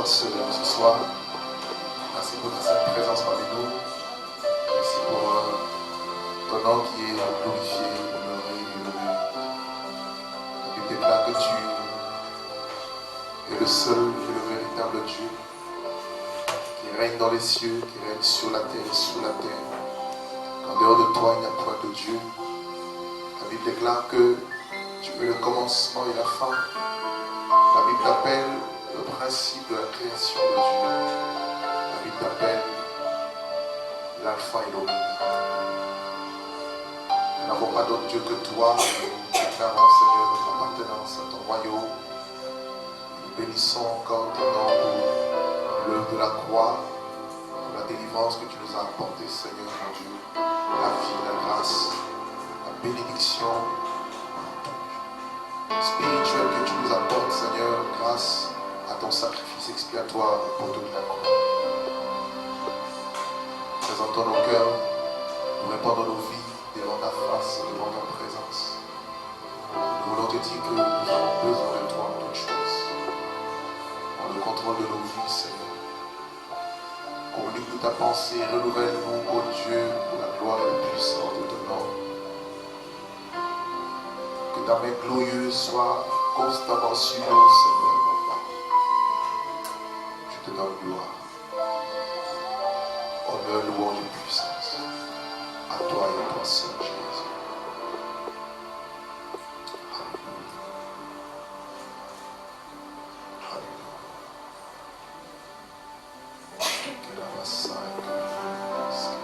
encore ce soir. Merci pour ta présence parmi nous. Merci pour ton nom qui est glorifié, honoré, élevé. La Bible déclare que tu es le seul et le véritable Dieu qui règne dans les cieux, qui règne sur la terre et sous la terre. En dehors de toi, il n'y a point de Dieu. La Bible déclare que tu es le commencement et la fin. La Bible t'appelle le principe de la création de Dieu. La Bible t'appelle l'alpha et l'oméga. Nous n'avons pas d'autre Dieu que toi. Nous déclarons, Seigneur, notre appartenance à ton royaume. Nous bénissons encore ton nom pour l'œuvre de la croix, pour la délivrance que tu nous as apportée, Seigneur mon Dieu. La vie, la grâce, la bénédiction spirituelle que tu nous apportes, Seigneur, grâce à ton sacrifice expiatoire pour toute la croix. Présentons nos cœurs, nous répandons nos vies devant ta face, devant ta présence. Nous voulons te dire que nous avons besoin de toi en toutes choses. Dans le contrôle de nos vies, Seigneur. Communique-nous ta pensée, renouvelle-nous, ô Dieu, pour la gloire et la puissance de ton nom. Que ta main glorieuse soit constamment sur nous, Seigneur, mon Père. Je te donne gloire. Honneur, louange et puissance. À toi et à toi seul, Jésus. Alléluia. Alléluia. Que la masse et que la grâce, Jésus.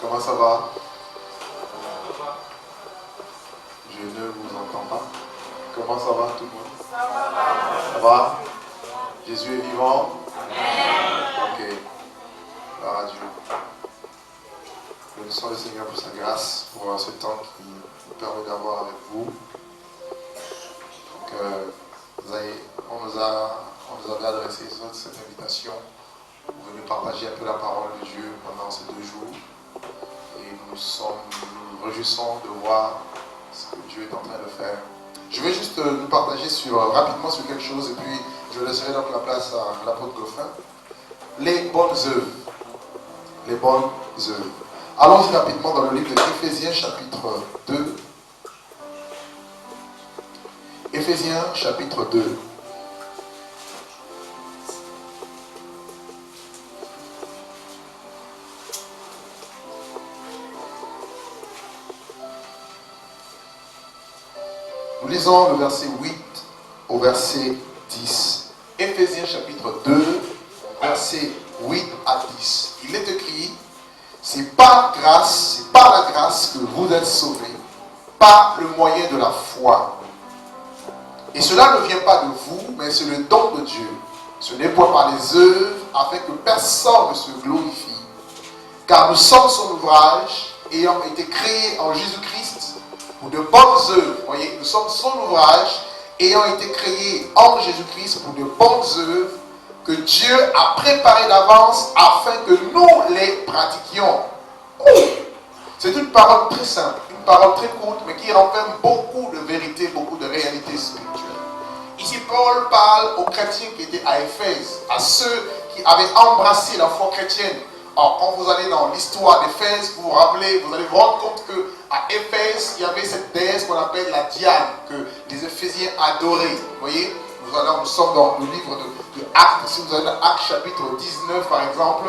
Comment ça va? Je ne vous entends pas. Comment ça va tout le monde? Ça va? Jésus est vivant? Ok. Gloire à Dieu. Bénissons le Seigneur pour sa grâce, pour ce temps qui nous permet d'avoir avec vous. Donc, on nous avait adressé cette invitation pour venir partager un peu la parole de Dieu pendant ces 2 jours. Et nous réjouissons de voir ce que Dieu est en train de faire. Je vais juste nous partager rapidement sur quelque chose et puis je laisserai donc la place à l'apôtre Goffin. Les bonnes œuvres. Les bonnes œuvres. Allons-y rapidement dans le livre d'Éphésiens chapitre 2. Éphésiens chapitre 2. Nous lisons le verset 8 au verset 10. Éphésiens chapitre 2, verset 8 à 10. Il est écrit, c'est par grâce, c'est par la grâce que vous êtes sauvés, par le moyen de la foi. Et cela ne vient pas de vous, mais c'est le don de Dieu. Ce n'est point par les œuvres, afin que personne ne se glorifie. Car nous sommes son ouvrage, ayant été créés en Jésus-Christ, pour de bonnes œuvres. Voyez, nous sommes son ouvrage, ayant été créés en Jésus-Christ pour de bonnes œuvres que Dieu a préparées d'avance afin que nous les pratiquions. C'est une parole très simple, une parole très courte, mais qui renferme beaucoup de vérités, beaucoup de réalités spirituelles. Ici, Paul parle aux chrétiens qui étaient à Éphèse, à ceux qui avaient embrassé la foi chrétienne. Alors, quand vous allez dans l'histoire d'Éphèse, vous vous rappelez, vous allez vous rendre compte qu'à Éphèse, il y avait cette déesse qu'on appelle la Diane, que les Éphésiens adoraient. Vous voyez, nous sommes dans le livre de Actes. Si vous allez dans Actes chapitre 19, par exemple,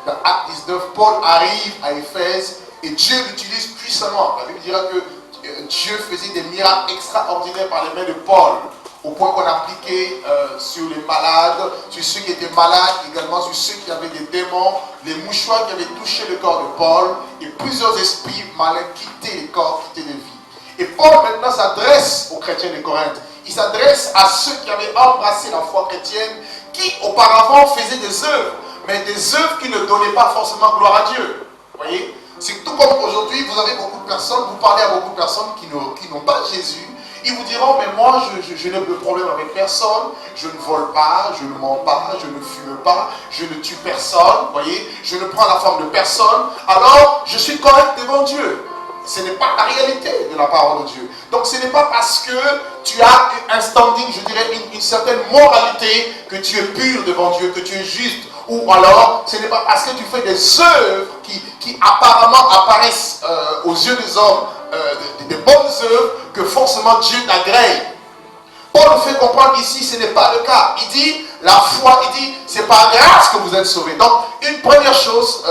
dans Actes 19, Paul arrive à Éphèse et Dieu l'utilise puissamment. La Bible dira que Dieu faisait des miracles extraordinaires par les mains de Paul. au point qu'on appliquait sur les malades, sur ceux qui étaient malades, également sur ceux qui avaient des démons, les mouchoirs qui avaient touché le corps de Paul, et plusieurs esprits malins quittaient les corps, quittaient les vies. Et Paul maintenant s'adresse aux chrétiens de Corinthe. Il s'adresse à ceux qui avaient embrassé la foi chrétienne, qui auparavant faisaient des œuvres, mais des œuvres qui ne donnaient pas forcément gloire à Dieu. Vous voyez? C'est tout comme aujourd'hui, vous avez beaucoup de personnes, vous parlez à beaucoup de personnes qui n'ont pas Jésus. Ils vous diront, mais moi, je n'ai de problème avec personne, je ne vole pas, je ne mens pas, je ne fume pas, je ne tue personne, vous voyez, je ne prends la forme de personne, alors je suis correct devant Dieu. Ce n'est pas la réalité de la parole de Dieu. Donc ce n'est pas parce que tu as un standing, je dirais, une certaine moralité, que tu es pur devant Dieu, que tu es juste. Ou alors, ce n'est pas parce que tu fais des œuvres qui apparemment apparaissent aux yeux des hommes, des bonnes œuvres, que forcément Dieu t'agrée. Paul nous fait comprendre ici, ce n'est pas le cas. Il dit, la foi, il dit, c'est par grâce que vous êtes sauvés. Donc, une première chose,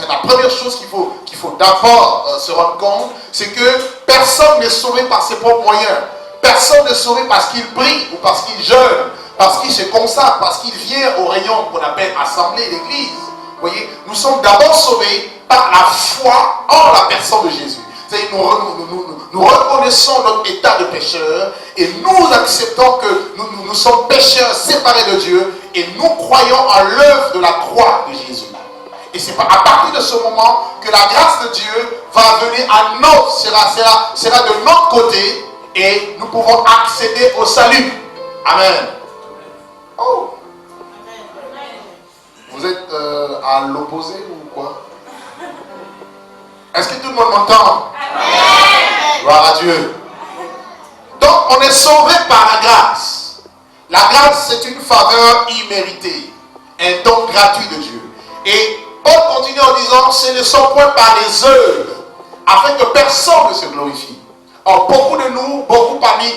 la première chose qu'il faut d'abord se rendre compte, c'est que personne n'est sauvé par ses propres moyens. Personne n'est sauvé parce qu'il prie ou parce qu'il jeûne, parce qu'il se consacre, parce qu'il vient au rayon qu'on appelle assemblée d'église. Vous voyez, nous sommes d'abord sauvés par la foi en la personne de Jésus. C'est-à-dire nous reconnaissons notre état de pécheur et nous acceptons que nous sommes pécheurs séparés de Dieu et nous croyons en l'œuvre de la croix de Jésus. Et c'est à partir de ce moment que la grâce de Dieu va venir à nous, sera de notre côté et nous pouvons accéder au salut. Amen. Oh. Vous êtes à l'opposé ou quoi? Est-ce que tout le monde m'entend? Amen. Gloire à Dieu. Donc on est sauvé par la grâce. La grâce, c'est une faveur imméritée, un don gratuit de Dieu. Et Paul continue en disant, ce ne sont point par les œuvres, afin que personne ne se glorifie. Or, beaucoup de nous, beaucoup parmi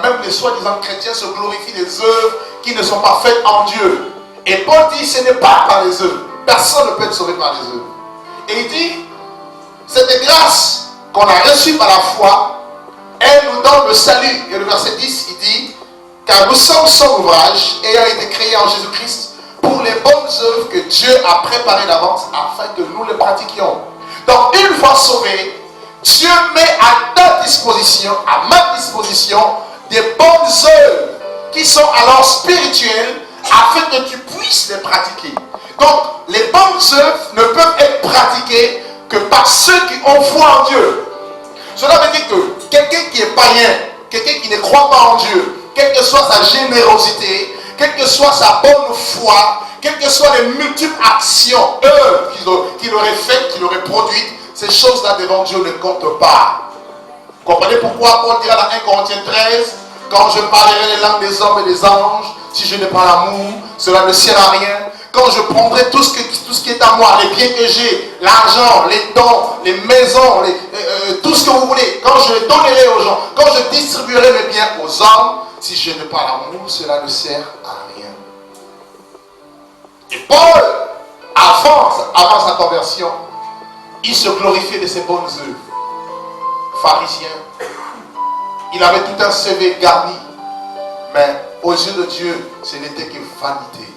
même les soi-disant chrétiens, se glorifient des œuvres qui ne sont pas faites en Dieu. Et Paul dit, ce n'est pas par les œuvres. Personne ne peut être sauvé par les œuvres. Et il dit, cette grâce qu'on a reçue par la foi, elle nous donne le salut. Et le verset 10, il dit, car nous sommes son ouvrage, ayant été créés en Jésus-Christ, pour les bonnes œuvres que Dieu a préparées d'avance afin que nous les pratiquions. Donc, une fois sauvés, Dieu met à ta disposition, à ma disposition, des bonnes œuvres qui sont alors spirituelles afin que tu puisses les pratiquer. Donc, les bonnes œuvres ne peuvent être pratiquées que par ceux qui ont foi en Dieu. Cela veut dire que quelqu'un qui est païen, quelqu'un qui ne croit pas en Dieu, quelle que soit sa générosité, quelle que soit sa bonne foi, quelles que soient les multiples actions, qu'il aurait faites, qu'il aurait produites, ces choses-là devant Dieu ne comptent pas. Vous comprenez pourquoi Paul dira dans 1 Corinthiens 13, quand je parlerai les langues des hommes et des anges, si je n'ai pas l'amour, cela ne sert à rien. Quand je prendrai tout ce qui est à moi, les biens que j'ai, l'argent, les dons, les maisons, tout ce que vous voulez, quand je les donnerai aux gens, quand je distribuerai mes biens aux hommes, si je n'ai pas l'amour, cela ne sert à rien. Et Paul, avant sa conversion, il se glorifiait de ses bonnes œuvres. Pharisien, il avait tout un CV garni, mais aux yeux de Dieu, ce n'était que vanité.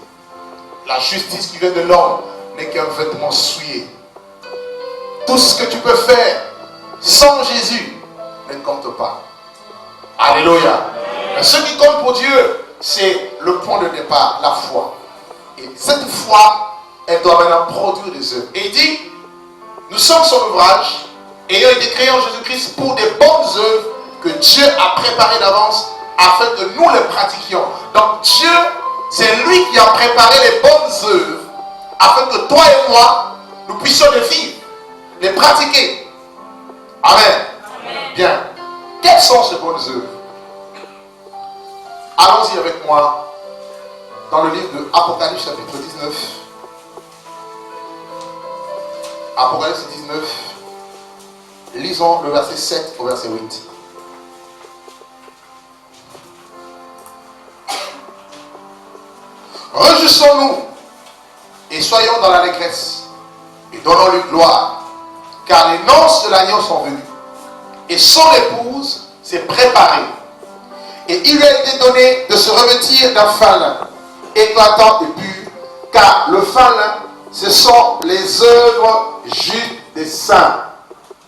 La justice qui vient de l'homme n'est qu'un vêtement souillé. Tout ce que tu peux faire sans Jésus ne compte pas. Alléluia. Mais ce qui compte pour Dieu, c'est le point de départ, la foi. Et cette foi, elle doit maintenant produire des œuvres. Et il dit, nous sommes son ouvrage, ayant été créés en Jésus-Christ pour des bonnes œuvres que Dieu a préparées d'avance afin que nous les pratiquions. Donc Dieu, c'est lui qui a préparé les bonnes œuvres afin que toi et moi, nous puissions les vivre, les pratiquer. Amen. Amen. Bien. Quelles sont ces bonnes œuvres? Allons-y avec moi dans le livre de Apocalypse chapitre 19. Apocalypse 19. Lisons le verset 7 au verset 8. Réjouissons-nous et soyons dans l'allégresse et donnons-lui gloire, car les noces de l'agneau sont venues et son épouse s'est préparée Et il lui a été donné de se revêtir d'un fin lin, éclatant et pur, car le fin lin, ce sont les œuvres justes des saints.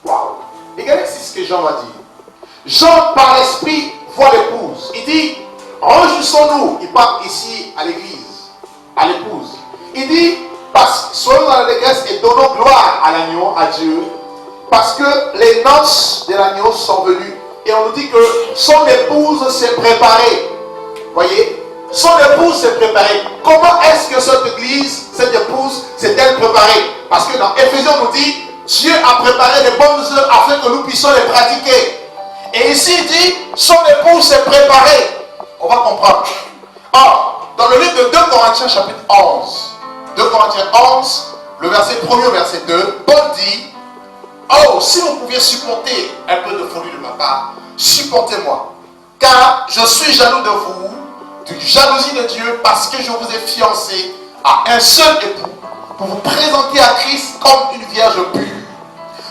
Waouh! Regardez ce que Jean va dire. Jean, par l'esprit, voit l'épouse. Il dit, réjouissons-nous. Il parle ici à l'église, à l'épouse. Il dit, soyons dans l'allégresse et donnons gloire à l'agneau, à Dieu, parce que les noces de l'agneau sont venues. Et on nous dit que son épouse s'est préparée. Voyez? Son épouse s'est préparée. Comment est-ce que cette église, cette épouse, s'est-elle préparée? Parce que dans Éphésiens, on nous dit, Dieu a préparé les bonnes œuvres afin que nous puissions les pratiquer. Et ici, il dit, son épouse s'est préparée. On va comprendre. Or, dans le livre de 2 Corinthiens, chapitre 11, 2 Corinthiens 11, le verset 1er au verset 2, Paul dit, oh, si vous pouviez supporter un peu de folie de ma part, supportez-moi. Car je suis jaloux de vous, d'une jalousie de Dieu, parce que je vous ai fiancé à un seul époux, pour vous présenter à Christ comme une vierge pure.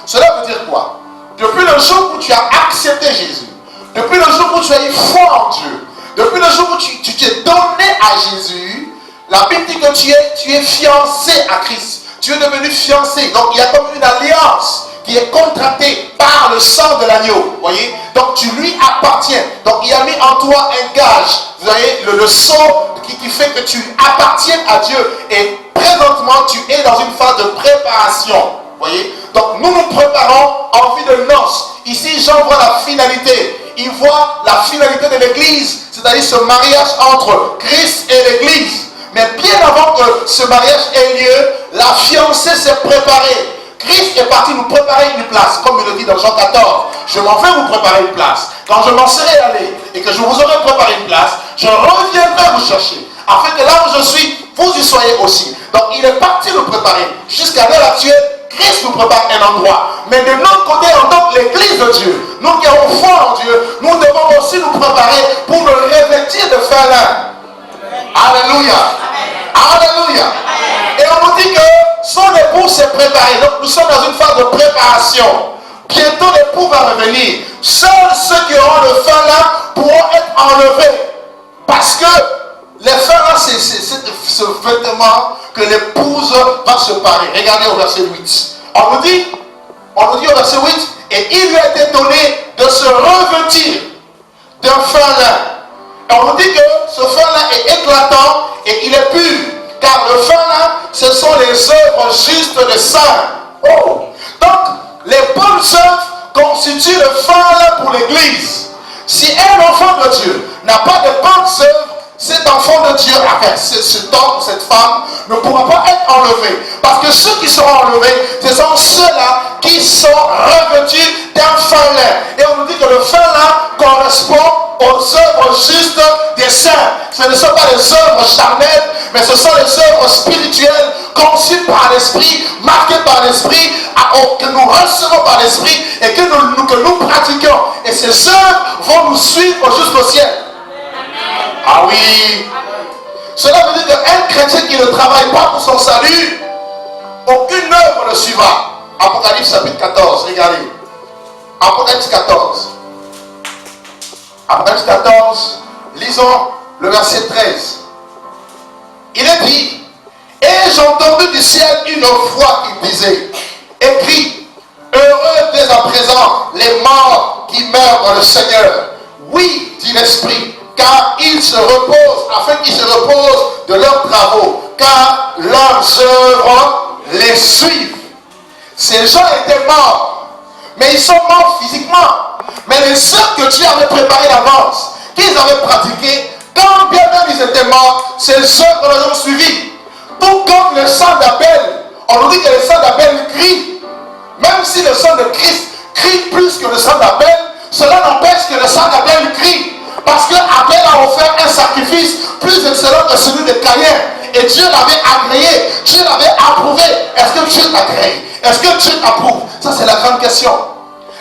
Cela veut dire quoi? Depuis le jour où tu as accepté Jésus, depuis le jour où tu as eu foi en Dieu, depuis le jour où tu t'es donné à Jésus, la Bible dit que tu es fiancé à Christ. Tu es devenu fiancé. Donc il y a comme une alliance qui est contractée par le sang de l'agneau. Voyez? Donc tu lui appartiens. Donc il a mis en toi un gage. Vous voyez, le sang qui fait que tu appartiens à Dieu. Et présentement, tu es dans une phase de préparation. Voyez? Donc nous nous préparons en vue de noces. Ici, Jean voit la finalité. Il voit la finalité de l'église, c'est-à-dire ce mariage entre Christ et l'église. Mais bien avant que ce mariage ait lieu, la fiancée s'est préparée. Christ est parti nous préparer une place, comme il le dit dans Jean 14. Je m'en vais vous préparer une place. Quand je m'en serai allé et que je vous aurai préparé une place, je reviendrai vous chercher, afin que là où je suis, vous y soyez aussi. Donc il est parti nous préparer. Jusqu'à l'heure actuelle, Christ nous prépare un endroit. Mais de notre côté, en tant que l'église de Dieu, nous qui avons foi en Dieu, nous devons aussi nous préparer pour nous revêtir de fin lin. Alléluia. Alléluia. Et on nous dit que son époux s'est préparé. Donc nous sommes dans une phase de préparation. Bientôt l'époux va revenir. Seuls ceux qui auront le fin lin pourront être enlevés. Parce que les fins lin, c'est ce vêtement que l'épouse va se parer. Regardez au verset 8. On nous dit au verset 8, et il lui a été donné de se revêtir d'un fin lin. Et on nous dit que ce fin lin est éclatant et il est pur. Car le fin lin, ce sont les œuvres justes des saints. Oh. Donc, les bonnes œuvres constituent le fin lin pour l'église. Si un enfant de Dieu n'a pas de bonnes œuvres, cet enfant de Dieu, cet homme, cette femme, ne pourra pas être enlevé. Parce que ceux qui seront enlevés, ce sont ceux-là qui sont revêtus d'un fin lin. Et on nous dit que le fin lin correspond aux œuvres justes des saints. Ce ne sont pas les œuvres charnelles, mais ce sont les œuvres spirituelles conçues par l'esprit, marquées par l'esprit, que nous recevons par l'esprit et que nous pratiquons. Et ces œuvres vont nous suivre jusqu'au ciel. Ah oui. Cela veut dire qu'un chrétien qui ne travaille pas pour son salut, aucune œuvre ne suivra. Apocalypse chapitre 14, regardez. Apocalypse 14. Apocalypse 14, lisons le verset 13. Il est dit, et j'ai entendu du ciel une voix qui disait, écrit, heureux dès à présent les morts qui meurent dans le Seigneur. Oui, dit l'Esprit, car ils se reposent, afin qu'ils se reposent de leurs travaux, car leurs œuvres les suivent. Ces gens étaient morts, mais ils sont morts physiquement. Mais les œuvres que Dieu avait préparées d'avance, qu'ils avaient pratiquées, quand bien même ils étaient morts, ces œuvres les ont suivis. Tout comme le sang d'Abel, on nous dit que le sang d'Abel crie. Même si le sang de Christ crie plus que le sang d'Abel, cela n'empêche que le sang d'Abel crie. Parce que Abel a offert un sacrifice plus excellent que celui de Caïn. Et Dieu l'avait agréé, Dieu l'avait approuvé. Est-ce que Dieu l'agrée? Est-ce que Dieu approuve? Ça, c'est la grande question.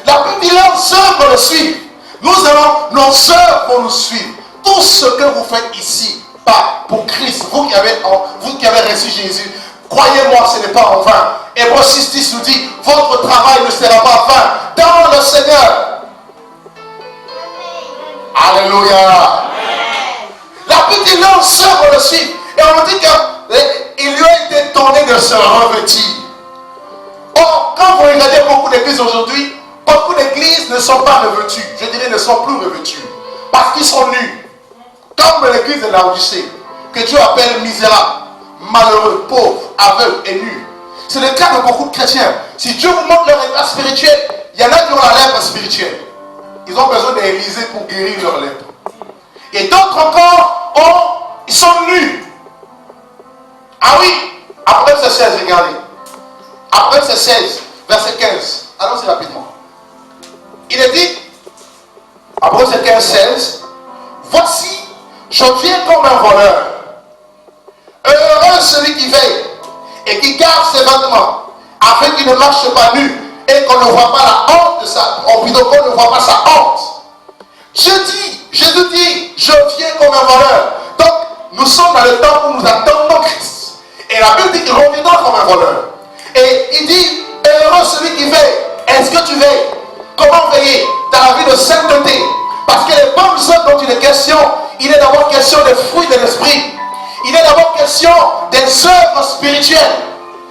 La Bible dit, leurs œuvres le suivent. Nos œuvres vont nous suivre. Tout ce que vous faites ici, pas pour Christ, vous qui avez reçu Jésus, croyez-moi, ce n'est pas en vain. Hébreux 6:10 nous dit, votre travail ne sera pas vain dans le Seigneur. Alléluia. La petite leur sœur le suit. Et on dit qu'il lui a été donné de se revêtir. Or, quand vous regardez beaucoup d'églises aujourd'hui, beaucoup d'églises ne sont pas revêtues. Je dirais ne sont plus revêtues. Parce qu'ils sont nus. Comme l'église de Laodicée, que Dieu appelle misérable, malheureux, pauvre, aveugle et nu. C'est le cas de beaucoup de chrétiens. Si Dieu vous montre leur état spirituel, il y en a qui ont la lèpre spirituelle. Ils ont besoin d'Élysée pour guérir leur lèpre. Et d'autres encore, ils sont nus. Ah oui, après verset 16, regardez. Après verset 16, verset 15. Allons-y rapidement. Il est dit, après verset 15, 16, voici, je viens comme un voleur. Heureux celui qui veille et qui garde ses vêtements, afin qu'il ne marche pas nu et qu'on ne voit pas la honte de sa, ou plutôt qu'on ne voit pas sa honte. Jésus dit, je viens comme un voleur. Donc, nous sommes dans le temps où nous attendons Christ. Et la Bible dit qu'il reviendra comme un voleur. Et il dit, heureux celui qui veille. Est-ce que tu veilles? Comment veiller? Dans la vie de sainteté. Parce que les bonnes œuvres dont il est question, il est d'abord question des fruits de l'esprit. Il est d'abord question des œuvres spirituelles.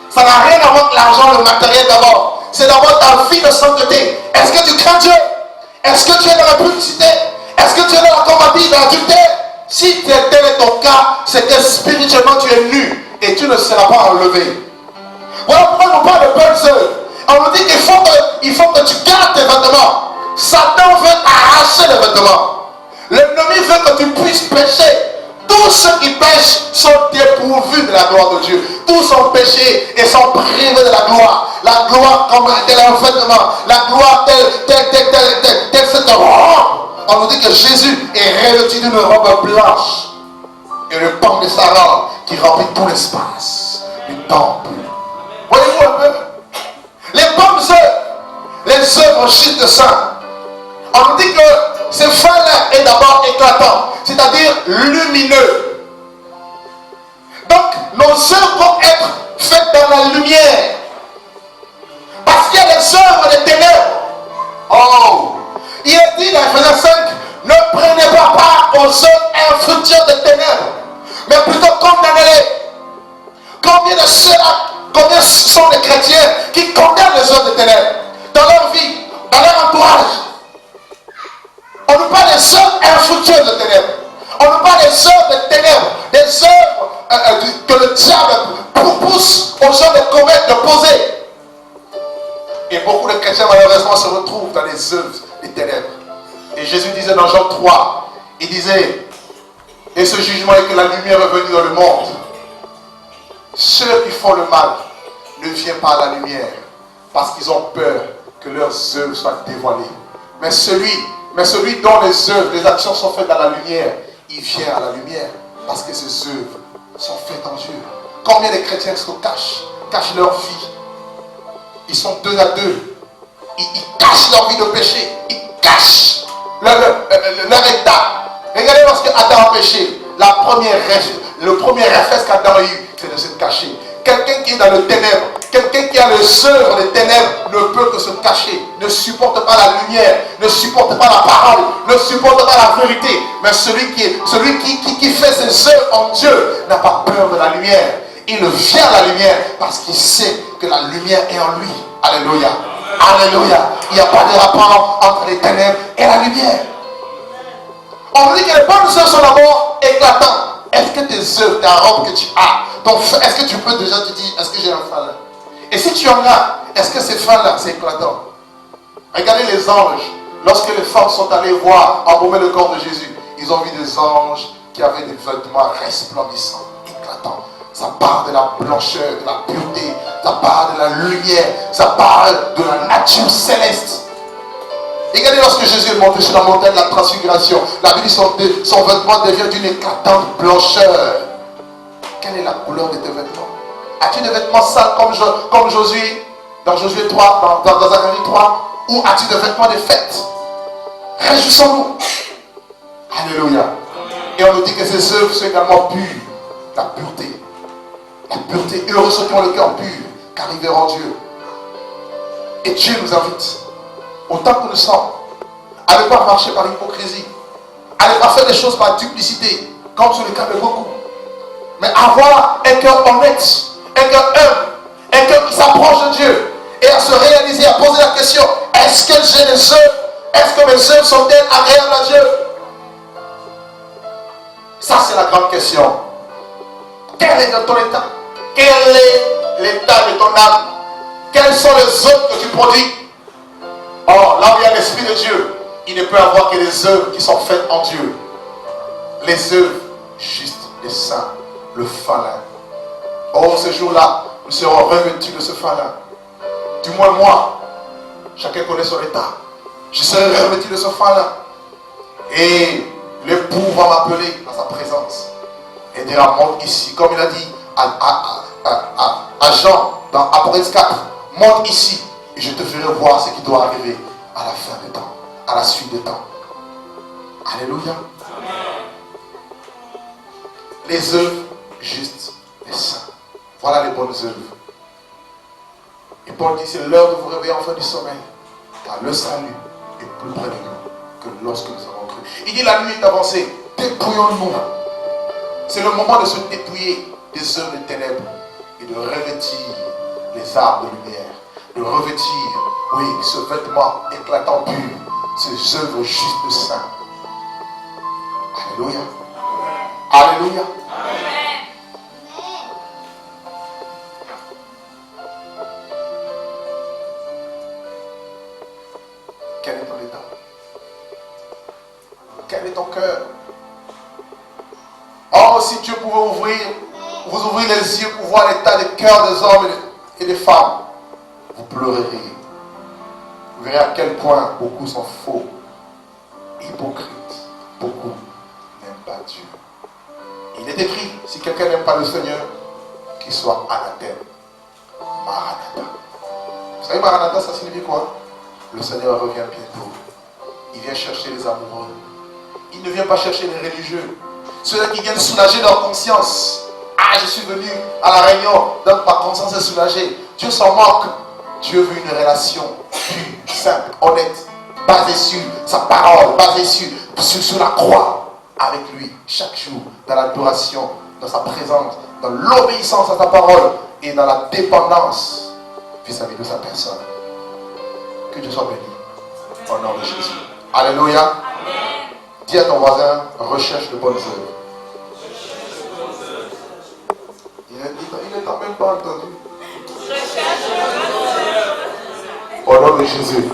Ça n'a rien à voir avec l'argent, le matériel d'abord. C'est d'abord ta vie de sainteté. Est-ce que tu crains Dieu? Est-ce que tu es dans la publicité? Est-ce que tu es dans la convoitise, dans l'adultère? Si tel est ton cas, c'est que spirituellement tu es nu et tu ne seras pas enlevé. Voilà pourquoi on parle de bonnes œuvres. On nous dit qu'il faut que tu gardes tes vêtements. Satan veut arracher les vêtements. L'ennemi veut que tu puisses pécher. Tous ceux qui pêchent sont dépourvus de la gloire de Dieu. Tous ont péché et sont privés de la gloire. La gloire comme tel un vêtement. La gloire telle cette robe. On nous dit que Jésus est revêtu d'une robe blanche. Et le pan de sa robe qui remplit tout l'espace du temple. Voyez-vous un peu? Les bonnes œuvres, les œuvres chites de sang. On nous dit que ce fin-là est d'abord éclatant, c'est-à-dire lumineux. Donc, nos œuvres vont être faites dans la lumière. Parce qu'il y a les œuvres des ténèbres. Oh! Il est dit dans Ephésiens 5, ne prenez pas part aux œuvres infructueuses des ténèbres, mais plutôt condamnez-les. Combien sont les chrétiens qui condamnent les œuvres des ténèbres dans leur vie, dans leur entourage? On nous parle des œuvres infructueuses de ténèbres. On nous parle des œuvres de ténèbres, des œuvres que le diable pousse aux gens de commettre, de poser. Et beaucoup de chrétiens malheureusement se retrouvent dans les œuvres des ténèbres. Et Jésus disait dans Jean 3, il disait, et ce jugement est que la lumière est venue dans le monde. Ceux qui font le mal ne viennent pas à la lumière parce qu'ils ont peur que leurs œuvres soient dévoilées. Mais celui dont les œuvres, les actions sont faites dans la lumière, il vient à la lumière parce que ses œuvres sont faites en Dieu. Combien de chrétiens se cachent leur vie? Ils sont deux à deux. Ils cachent leur vie de péché. Ils cachent leur état. Regardez lorsque Adam a péché, le premier réflexe qu'Adam a eu, c'est de se cacher. Quelqu'un qui est dans le ténèbre, quelqu'un qui a les œuvres des ténèbres ne peut que se cacher, ne supporte pas la lumière, ne supporte pas la parole, ne supporte pas la vérité. Mais celui qui fait ses œuvres en Dieu n'a pas peur de la lumière. Il vient à la lumière parce qu'il sait que la lumière est en lui. Alléluia. Alléluia. Il n'y a pas de rapport entre les ténèbres et la lumière. On dit que les bonnes œuvres sont d'abord éclatantes. Est-ce que tes œuvres, ta robe que tu as, est-ce que tu peux déjà te dire, est-ce que j'ai un fin là? Et si tu en as, est-ce que ces fins là, c'est éclatant? Regardez les anges. Lorsque les femmes sont allées voir embaumer le corps de Jésus, ils ont vu des anges qui avaient des vêtements resplendissants, éclatants. Ça parle de la blancheur, de la pureté, ça parle de la lumière, ça parle de la nature céleste. Regardez lorsque Jésus est monté sur la montagne de la transfiguration, la Bible dit son vêtement devient d'une éclatante blancheur. Quelle est la couleur de tes vêtements? As-tu des vêtements sales comme Josué, dans Josué 3, dans Zacharie 3, ou as-tu des vêtements de fête? Réjouissons-nous. Alléluia. Et on nous dit que ces œuvres sont également pures. La pureté. La pureté. Heureux ceux qui ont le cœur pur, car ils verront Dieu. Et Dieu nous invite, autant que nous sommes, à ne pas marcher par hypocrisie, à ne pas faire des choses par duplicité, comme c'est le cas de beaucoup. Mais avoir un cœur honnête, un cœur humble, un cœur qui s'approche de Dieu, et à se réaliser, à poser la question, est-ce que j'ai des œuvres? Est-ce que mes œuvres sont-elles agréables à Dieu? Ça, c'est la grande question. Quel est ton état? Quel est l'état de ton âme? Quelles sont les œuvres que tu produis? Or, là où il y a l'Esprit de Dieu, il ne peut y avoir que des œuvres qui sont faites en Dieu. Les œuvres justes, les saints, le falin. Or, ce jour-là, nous serons revêtus de ce falin. Du moins moi, chacun connaît son état. Je serai revêtu de ce falin. Et l'époux va m'appeler dans sa présence. Et dira, monte ici. Comme il a dit à Jean dans Apocalypse 4, monte ici. Et je te ferai voir ce qui doit arriver à la fin des temps, à la suite des temps. Alléluia. Les œuvres justes, les saints. Voilà les bonnes œuvres. Et Paul dit, c'est l'heure de vous réveiller enfin du sommeil. Car le salut est plus près de nous que lorsque nous avons cru. Il dit, la nuit est avancée. Dépouillons-nous. C'est le moment de se dépouiller des œuvres de ténèbres et de revêtir les armes de lumière. De revêtir, oui, ce vêtement éclatant pur, ces œuvres justes de saints. Alléluia. Alléluia. Quel est ton état? Quel est ton cœur? Oh, si Dieu pouvait vous ouvrir les yeux pour voir l'état des cœurs des hommes et des femmes, vous pleureriez. Vous verrez à quel point beaucoup sont faux, hypocrites. Beaucoup n'aiment pas Dieu. Il est écrit, si quelqu'un n'aime pas le Seigneur, qu'il soit anathème. Maranatha. Vous savez, Maranatha, ça signifie quoi? Le Seigneur revient bientôt. Il vient chercher les amoureux. Il ne vient pas chercher les religieux. Ceux qui viennent soulager leur conscience. Ah, je suis venu à la réunion, donc ma conscience est soulagée. Dieu s'en moque. Dieu veut une relation pure, simple, honnête, basée sur sa parole, basée sur la croix, avec lui, chaque jour, dans l'adoration, dans sa présence, dans l'obéissance à sa parole et dans la dépendance vis-à-vis de sa personne. Que Dieu soit béni. Au nom de Jésus. Alléluia. Amen. Dis à ton voisin, recherche de bonnes œuvres. Il n'est quand même pas entendu. Au nom de Jésus.